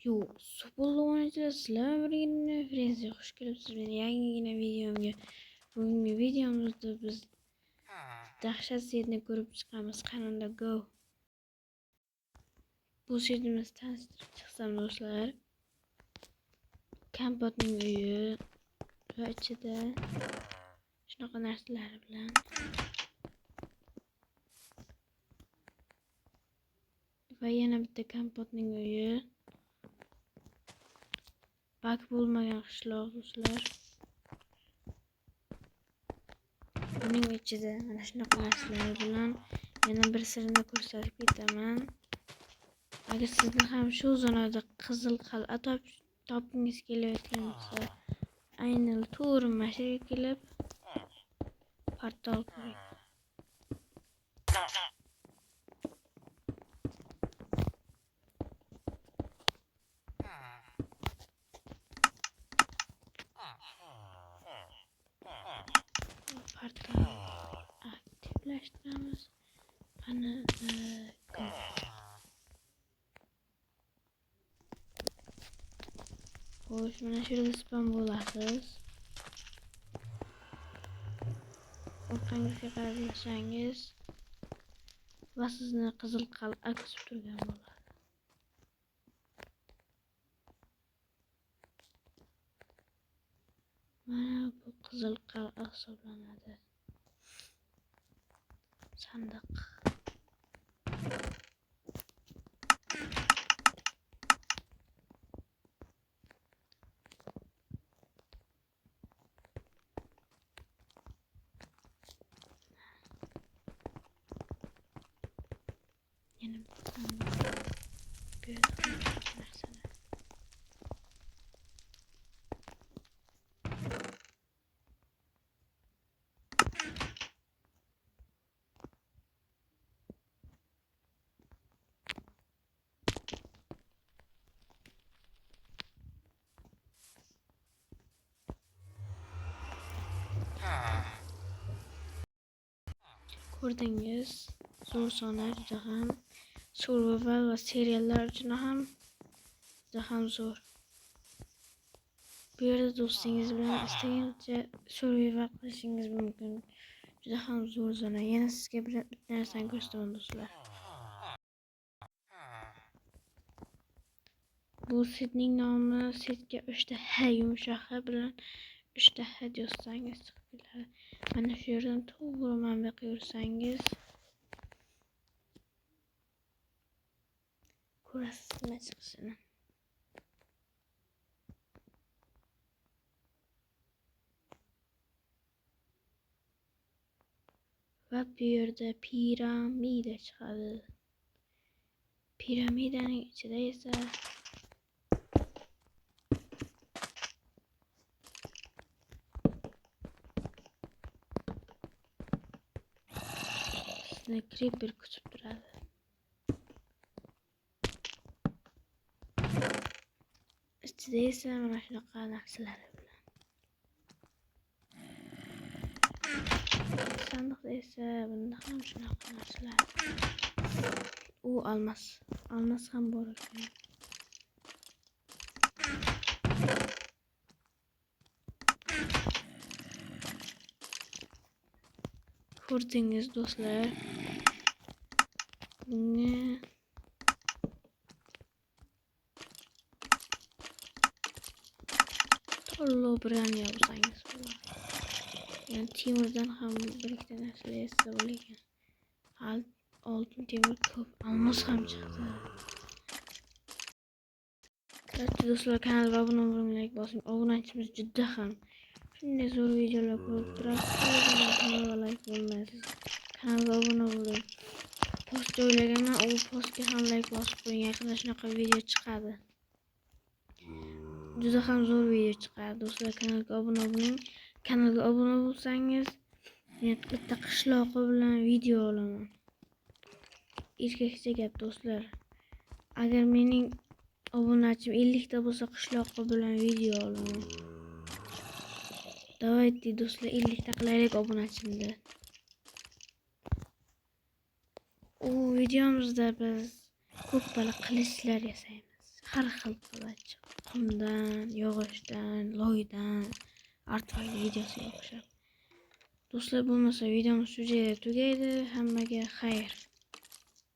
Yo, futbol o'yinchilar sizlar birgina Frensga xush kelibsiz. Meni yangigina videomga. Bugungi videomizda biz dahshat setni ko'rib chiqamiz. Qanunda go. Bu setimizni tanishtirib chiqsam do'stlar. Kompotning uyi va ichida shunaqa narsalar bilan va yana bitta kompotning uyi. Bak bo'lmagan qishloq do'stlar. Buning ichida mana shunaqa narsalar bilan yana bir sirini ko'rsatib ketaman. Agar sizni ham shu zonada qizil qal'a topgingiz kelayotgan bo'lsa, aynan to'g'ri mashinaga kelib portal kuring. Portal aktivlashtiramiz. Mana xo'sh, mana shu yerda spam bo'lasiz. Orqangizga qarasangiz va sizni qizil qal'a kutib turgan bo'ladi. Mana bu qizil qal'a hisoblanadi. Sandiq. Yana bir sandiq. Bu yerda narsalar. Ko'rdingiz, zo'r sonlar juda ham survival va seriallar uchun ham juda ham zo'r. Bu yerda do'stingiz bilan istagancha survival qilishingiz mumkin. Juda ham zo'r zona. Yana sizga bitta narsani ko'rsataman do'stlar. Bu setning nomi setga 3 ta H yumshoq H bilan 3 ta H yozsangiz chiqib keladi. Mana shu yerdan to'g'ri manbaga yursangiz ko'rasiz nima chiqishini. Va bu yerda piramida chiqadi. Piramidaning ichida esa sizni creeper kutib turadi. Ichida esa mana shunaqa narsalar bilan. Sandiqda esa bunda ham shunaqa narsalar. U almas ham bor ekan. Ko'rdingiz do'stlar. Bunga to'lov bilan yozsangiz bo'ladi. Yani temirdan ham bir ikkita narsalar esa bo'lagan. Oltin, temir, ko'p, almos ham chiqdi. Do'stlar, kanalga obuna bo'ling, like bosing. Obunachimiz juda ham shunday zo'r videolar ko'rib turasiz. Kanalga like bo'lmaysiz. Kanalga obuna bo'ling. Post joylaganman, u postga ham like bosib qo'ying. Yaqinda shunaqa video chiqadi. Juda ham zo'r video chiqadi. Do'stlar, kanalga obuna bo'ling. Kanalga obuna bo'lsangiz, bitta qishloqi bilan video olaman. Erkakcha gap do'stlar. Agar mening obunachim 50 ta bo'lsa, qishloqi bilan video olaman. Давайте do'stlar 50 ta qilaylik obunachimni. U videomizda biz ko'p baliq qilichlar yasaymiz. har xil qilach. Qumdan, yog'ochdan, loydan artefakt videosiga o'xshab. Do'stlar, bo'lmasa videomiz shu yerda tugaydi. Hammaga xayr.